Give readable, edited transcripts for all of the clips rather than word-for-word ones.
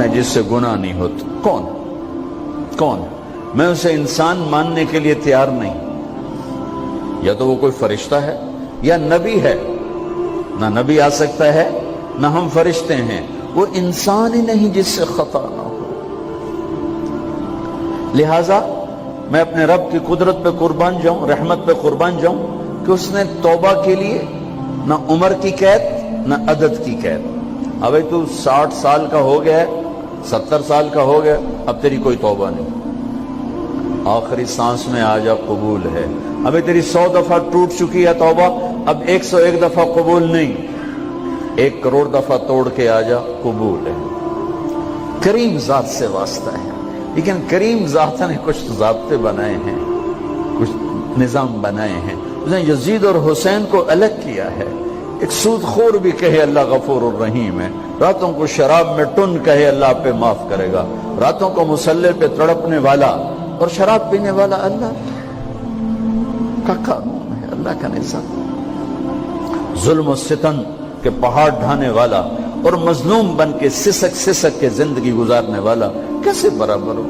ہے جس سے گناہ نہیں ہوتا؟ کون؟ میں اسے انسان ماننے کے لیے تیار نہیں. یا تو وہ کوئی فرشتہ ہے یا نبی ہے. نہ نبی آ سکتا ہے نہ ہم فرشتے ہیں. وہ انسان ہی نہیں جس سے خطا نہ ہو. لہذا میں اپنے رب کی قدرت پہ قربان جاؤں, رحمت پہ قربان جاؤں کہ اس نے توبہ کے لیے نہ عمر کی قید نہ عدد کی قید. ابھی تو 60 سال کا ہو گیا ہے, 70 سال کا ہو گیا, اب تیری کوئی توبہ نہیں, آخری سانس میں آ جا قبول ہے. ابھی تیری 100 دفعہ ٹوٹ چکی ہے توبہ, اب 101 دفعہ قبول نہیں, 1 کروڑ دفعہ توڑ کے آ جا قبول ہے. کریم ذات سے واسطہ ہے. لیکن کریم ذات نے کچھ ضابطے بنائے ہیں, کچھ نظام بنائے ہیں. اس نے یزید اور حسین کو الگ کیا ہے. ایک سود خور بھی کہے اللہ غفور الرحیم ہے, راتوں کو شراب میں ٹن کہے اللہ پہ معاف کرے گا, راتوں کو مصلی پہ تڑپنے والا اور شراب پینے والا اللہ کا قانون ہے, اللہ کا نظام. ظلم و ستم کے پہاڑ ڈھانے والا اور مظلوم بن کے سسک کے زندگی گزارنے والا کیسے برابر ہو؟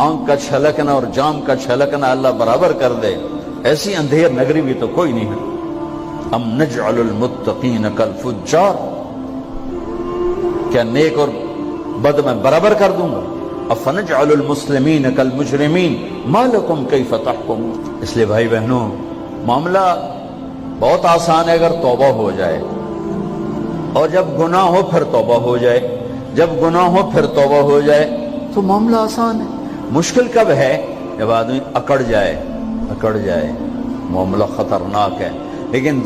آنکھ کا چھلکنا اور جام کا چھلکنا اللہ برابر کر دے, ایسی اندھیر نگری بھی تو کوئی نہیں ہے. ام نجعل المتقین کالفجار, کیا نیک اور بد میں برابر کر دوں گا؟ افنجعل المسلمین کالمجرمین ما لکم کیف تحکمون. اس لیے بھائی بہنوں, معاملہ بہت آسان ہے اگر توبہ ہو جائے, اور جب گناہ ہو پھر توبہ ہو جائے, جب گناہ ہو پھر توبہ ہو جائے تو معاملہ آسان ہے. مشکل کب ہے؟ جب آدمی اکڑ جائے, معاملہ خطرناک ہے. لیکن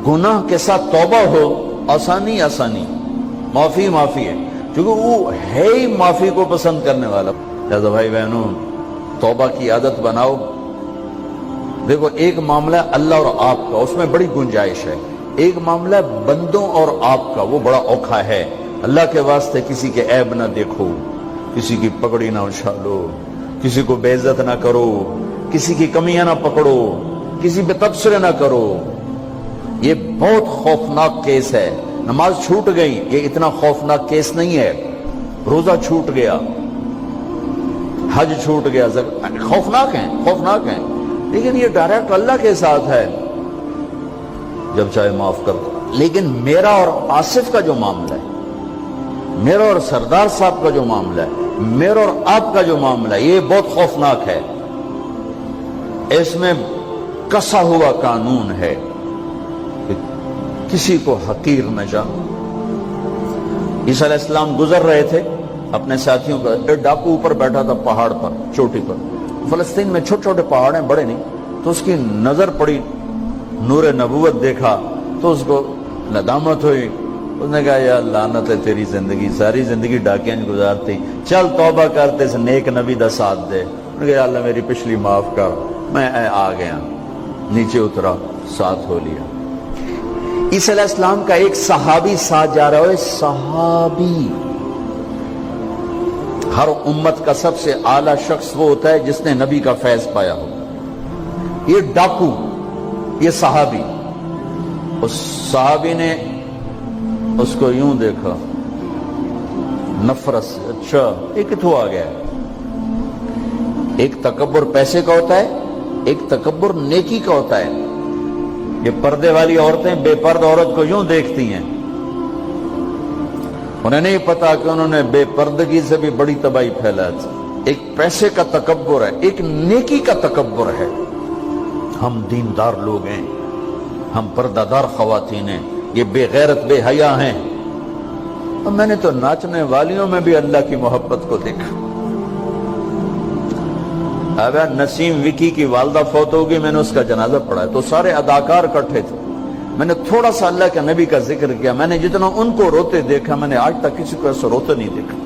گناہ کے ساتھ توبہ ہو, آسانی, معافی ہے, کیونکہ وہ ہے ہی معافی کو پسند کرنے والا. لہذا بھائی بہنوں, توبہ کی عادت بناؤ. دیکھو, ایک معاملہ اللہ اور آپ کا, اس میں بڑی گنجائش ہے. ایک معاملہ بندوں اور آپ کا, وہ بڑا اوکھا ہے. اللہ کے واسطے کسی کے عیب نہ دیکھو, کسی کی پگڑی نہ اچھالو, کسی کو بے عزت نہ کرو, کسی کی کمیاں نہ پکڑو, کسی پہ تبصرے نہ کرو. یہ بہت خوفناک کیس ہے. نماز چھوٹ گئی, یہ اتنا خوفناک کیس نہیں ہے. روزہ چھوٹ گیا, حج چھوٹ گیا, خوفناک ہیں, لیکن یہ ڈائریکٹ اللہ کے ساتھ ہے, جب چاہے معاف کر دو. لیکن میرا اور آصف کا جو معاملہ ہے, میرا اور سردار صاحب کا جو معاملہ ہے, میرا اور آپ کا جو معاملہ ہے, یہ بہت خوفناک ہے. اس میں کسا ہوا قانون ہے کہ کسی کو حقیر نہ جانو. عیسیٰ علیہ السلام گزر رہے تھے اپنے ساتھیوں کا, ایک ڈاکو اوپر بیٹھا تھا پہاڑ پر, چوٹی پر. فلسطین میں چھوٹے چھوٹے پہاڑ ہیں, بڑے نہیں. تو اس کی نظر پڑی, نور نبوت دیکھا تو اس کو ندامت ہوئی. اس نے کہا یا لعنت ہے تیری زندگی, ساری زندگی ڈاکیاں گزارتی, چل توبہ کرتے سے نیک نبی دا ساتھ دے. انہوں نے کہا یا اللہ میری پچھلی معاف کر. میں آ گیا, نیچے اترا, ساتھ ہو لیا. عیسیٰ علیہ السلام کا ایک صحابی ساتھ جا رہا ہے. صحابی, ہر امت کا سب سے اعلیٰ شخص وہ ہوتا ہے جس نے نبی کا فیض پایا ہو. یہ ڈاکو, یہ صحابی. اس صحابی نے اس کو یوں دیکھا نفرت سے, اچھا یہ کتوں آ گیا. ایک تکبر پیسے کا ہوتا ہے, ایک تکبر نیکی کا ہوتا ہے. یہ پردے والی عورتیں بے پرد عورت کو یوں دیکھتی ہیں, انہیں نہیں پتا کہ انہوں نے بے پردگی سے بھی بڑی تباہی پھیلا تھی. ایک پیسے کا تکبر ہے, ایک نیکی کا تکبر ہے. ہم دیندار لوگ ہیں, ہم پردہ دار خواتین ہیں, یہ بے غیرت بے حیا ہیں. اور میں نے تو ناچنے والیوں میں بھی اللہ کی محبت کو دیکھا. اب نسیم وکی کی والدہ فوت ہوگی, میں نے اس کا جنازہ پڑھا ہے, تو سارے اداکار اکٹھے تھے. میں نے تھوڑا سا اللہ کے نبی کا ذکر کیا. میں نے جتنا ان کو روتے دیکھا, میں نے آج تک کسی کو ایسا روتے نہیں دیکھا.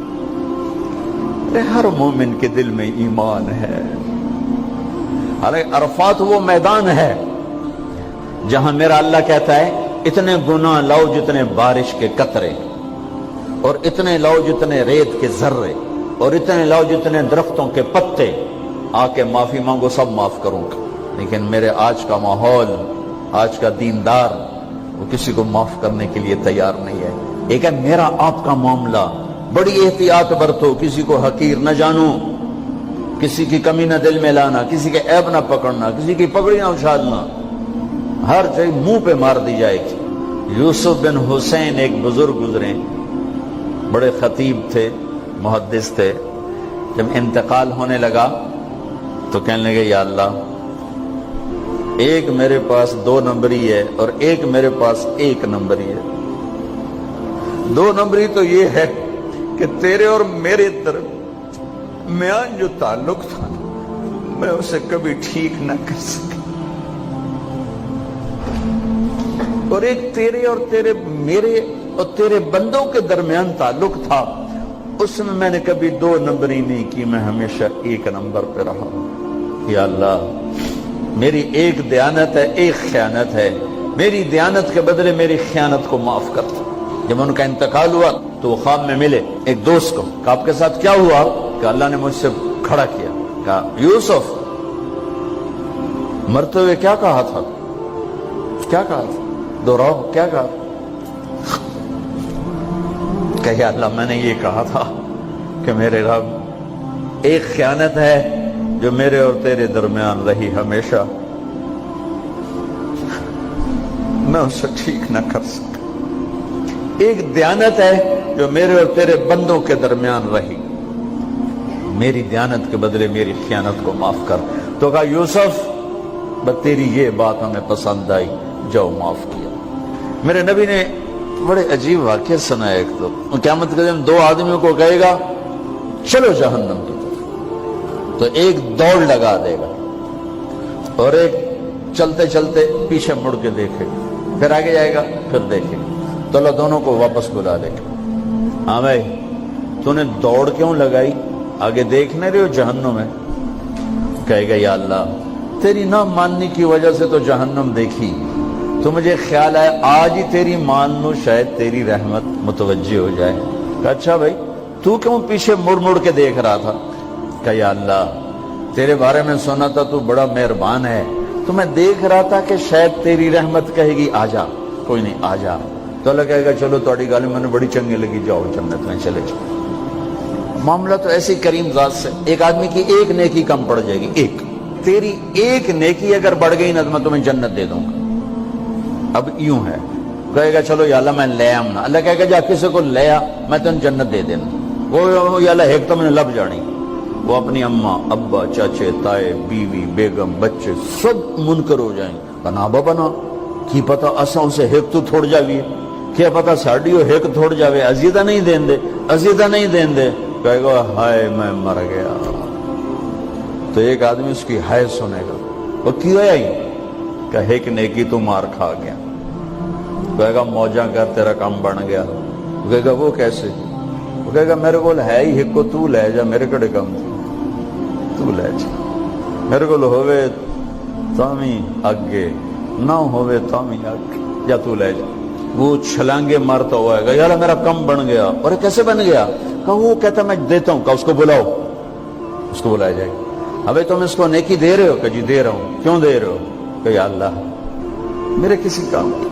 ہر مومن کے دل میں ایمان ہے. حالانکہ عرفات وہ میدان ہے جہاں میرا اللہ کہتا ہے اتنے گناہ لاؤ جتنے بارش کے قطرے, اور اتنے لاؤ جتنے ریت کے ذرے, اور اتنے لاؤ جتنے درختوں کے پتے, آ کے معافی مانگو, سب معاف کروں گا. لیکن میرے آج کا ماحول, آج کا دیندار, وہ کسی کو معاف کرنے کے لیے تیار نہیں ہے. ایک ہے میرا آپ کا معاملہ, بڑی احتیاط برتو، کسی کو حقیر نہ جانو، کسی کی کمی نہ دل میں لانا، کسی کے عیب نہ پکڑنا، کسی کی پگڑی نہ اچھالنا، ہر چیز منہ پہ مار دی جائے گی۔ یوسف بن حسین ایک بزرگ گزرے، بڑے خطیب تھے، محدث تھے۔ جب انتقال ہونے لگا تو کہنے لگے یا اللہ، ایک میرے پاس 2 نمبری ہے اور ایک میرے پاس 1 نمبری ہے۔ 2 نمبری تو یہ ہے کہ تیرے اور میرے درمیان جو تعلق تھا میں اسے کبھی ٹھیک نہ کر سکا، اور ایک تیرے اور میرے اور تیرے بندوں کے درمیان تعلق تھا، اس میں نے کبھی 2 نمبری نہیں کی، میں ہمیشہ 1 نمبر پہ رہا۔ یا اللہ، میری ایک دیانت ہے، ایک خیانت ہے، میری دیانت کے بدلے میری خیانت کو معاف کر۔ جب ان کا انتقال ہوا تو وہ خواب میں ملے ایک دوست کو، کہ آپ کے ساتھ کیا ہوا؟ کہ اللہ نے مجھ سے کھڑا کیا، کہا یوسف مرتے ہوئے کیا کہا تھا؟ کیا کہا تھا؟ دوہراؤ، کیا کہا؟ کہ یا اللہ، میں نے یہ کہا تھا کہ میرے رب، ایک خیانت ہے جو میرے اور تیرے درمیان رہی ہمیشہ، میں اسے ٹھیک نہ کر سکا۔ ایک دیانت ہے جو میرے اور تیرے بندوں کے درمیان رہی، میری دیانت کے بدلے میری خیانت کو معاف کر۔ تو کہا یوسف، بس تیری یہ بات ہمیں پسند آئی، جاؤ معاف کیا۔ میرے نبی نے بڑے عجیب واقعہ سنا ہے۔ ایک تو قیامت کے دن 2 آدمیوں کو کہے گا چلو جہنم کی طرف، تو ایک دوڑ لگا دے گا اور ایک چلتے چلتے پیچھے مڑ کے دیکھے، پھر آگے جائے گا، پھر دیکھے، تو اللہ دونوں کو واپس بلا لے گا۔ ہاں بھائی، تو نے دوڑ کیوں لگائی؟ آگے دیکھنے رہے ہو جہنم ہے؟ کہے گا یا اللہ، تیری نہ ماننے کی وجہ سے تو جہنم دیکھی، تو مجھے خیال آیا آج ہی تیری مان لوں، شاید تیری رحمت متوجہ ہو جائے۔ کہا اچھا بھائی، تو کیوں پیچھے مڑ مڑ کے دیکھ رہا تھا؟ کہ یا اللہ، تیرے بارے میں سنا تھا تو بڑا مہربان ہے، تو میں دیکھ رہا تھا کہ شاید تیری رحمت کہے گی آ جا۔ کوئی نہیں، آ جا۔ تو اللہ کہے گا چلو تھوڑی گالی میں نے بڑی چنگی لگی، جاؤ جنت میں چلے جاؤ۔ معاملہ تو ایسی کریم ذات سے، ایک آدمی کی ایک نیکی کم پڑ جائے گی، ایک تیری ایک نیکی اگر بڑھ گئی نا تو میں تمہیں جنت دے دوں گا۔ اب یوں ہے، کہے گا چلو یا اللہ میں لے آم نا، اللہ کہے گا جا کسی کو لے آ، میں تمہیں جنت دے دینا۔ وہ یا اللہ ایک تو میں نے لب جانی، وہ اپنی اماں ابا چاچے تائے بیوی بیگم بچے سب منکر ہو جائیں، بنا بنا کی پتہ اساں اسے ایک تو تھوڑ جاویے، کیا پتہ ساڑی ہو ایک تھوڑ جاوے، عزیدہ نہیں دین دے، عزیدہ نہیں دین دے۔ کہے گا ہائے میں مر گیا۔ تو ایک آدمی اس کی ہائے سنے گا، وہ کیوں آئی؟ کہ ایک نیکی تو مار کھا گیا۔ کہے گا موجاں کر، تیرا کام بن گیا۔ کہے گا وہ کیسے؟ وہ کہے گا میرے کو ہے ہی ایک کو، تو لے جا، میرے کڑے کم تو لے جا، میرے کو ہوئے تامی آگے نہ ہوئے تامی آگے، یا تو لے جا۔ وہ چھلانگے مارتا ہوا ہے، یا اللہ میرا کم بن گیا۔ اور کیسے بن گیا؟ کہ وہ کہتا میں دیتا ہوں، کہ اس کو بلاؤ، اس کو بلایا جائے گا۔ ابھی تم اس کو نیکی دے رہے ہو؟ کہ جی دے رہا ہوں۔ کیوں دے رہے ہو؟ کہ یا اللہ میرے کسی کام کی،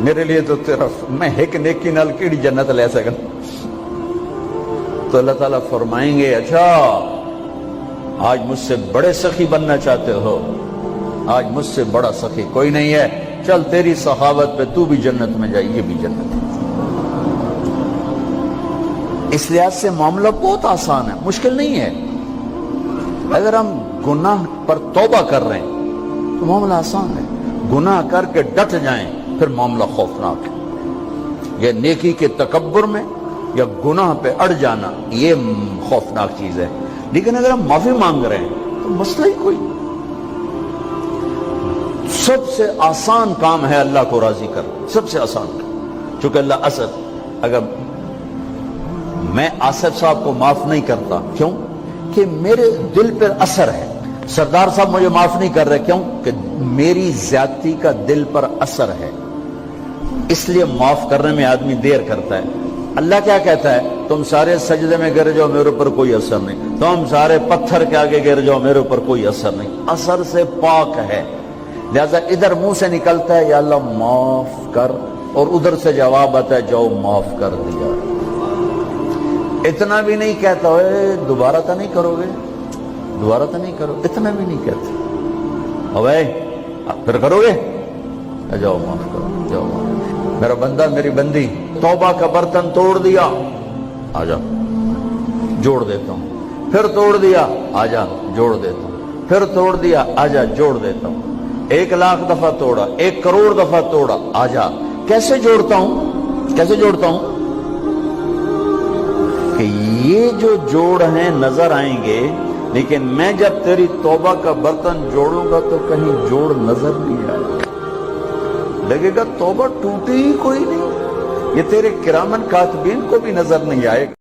میرے لیے تو تیرا، میں ایک نیکی نال کیڑی جنت لے سکا۔ تو اللہ تعالیٰ فرمائیں گے اچھا آج مجھ سے بڑے سخی بننا چاہتے ہو؟ آج مجھ سے بڑا سخی کوئی نہیں ہے، چل تیری سخاوت پہ تو بھی جنت میں جائے، یہ بھی جنت ہے۔ اس لحاظ سے معاملہ بہت آسان ہے، مشکل نہیں ہے۔ اگر ہم گناہ پر توبہ کر رہے ہیں تو معاملہ آسان ہے، گناہ کر کے ڈٹ جائیں پھر معاملہ خوفناک ہے۔ یہ نیکی کے تکبر میں یا گناہ پہ اڑ جانا یہ خوفناک چیز ہے۔ لیکن اگر ہم معافی مانگ رہے ہیں تو مسئلہ ہی کوئی، سب سے آسان کام ہے اللہ کو راضی کر، سب سے آسان کام۔ چونکہ اللہ اسد، اگر میں آصف صاحب کو معاف نہیں کرتا، کیوں کہ میرے دل پر اثر ہے، سردار صاحب مجھے معاف نہیں کر رہے، کیوں کہ میری زیادتی کا دل پر اثر ہے، اس لیے معاف کرنے میں آدمی دیر کرتا ہے۔ اللہ کیا کہتا ہے؟ تم سارے سجدے میں گر جاؤ، میرے اوپر کوئی اثر نہیں، تم سارے پتھر کے آگے گر جاؤ، میرے اوپر کوئی اثر نہیں، اثر سے پاک ہے۔ لہذا ادھر منہ سے نکلتا ہے یا اللہ معاف کر، اور ادھر سے جواب آتا ہے جاؤ معاف کر دیا۔ اتنا بھی نہیں کہتا ہوئے دوبارہ تو نہیں کرو گے، دوبارہ تو نہیں کرو، اتنا بھی نہیں کہتا اوے پھر کرو گے، جاؤ معاف کرو، جاؤ معاف، میرا بندہ میری بندی توبہ کا برتن توڑ دیا، آ جا جوڑ دیتا ہوں، پھر توڑ دیا، آ جا جوڑ دیتا ہوں، پھر توڑ دیا، آ جا جوڑ دیتا ہوں، 1,00,000 دفعہ توڑا، 1 کروڑ دفعہ توڑا، آ جا، کیسے جوڑتا ہوں، کیسے جوڑتا ہوں کہ یہ جو جوڑ ہیں نظر آئیں گے، لیکن میں جب تیری توبہ کا برتن جوڑوں گا تو کہیں جوڑ نظر نہیں آئے گا، لگے گا توبہ ٹوٹی ہی کوئی نہیں، یہ تیرے کرامن کاتبین کو بھی نظر نہیں آئے گا۔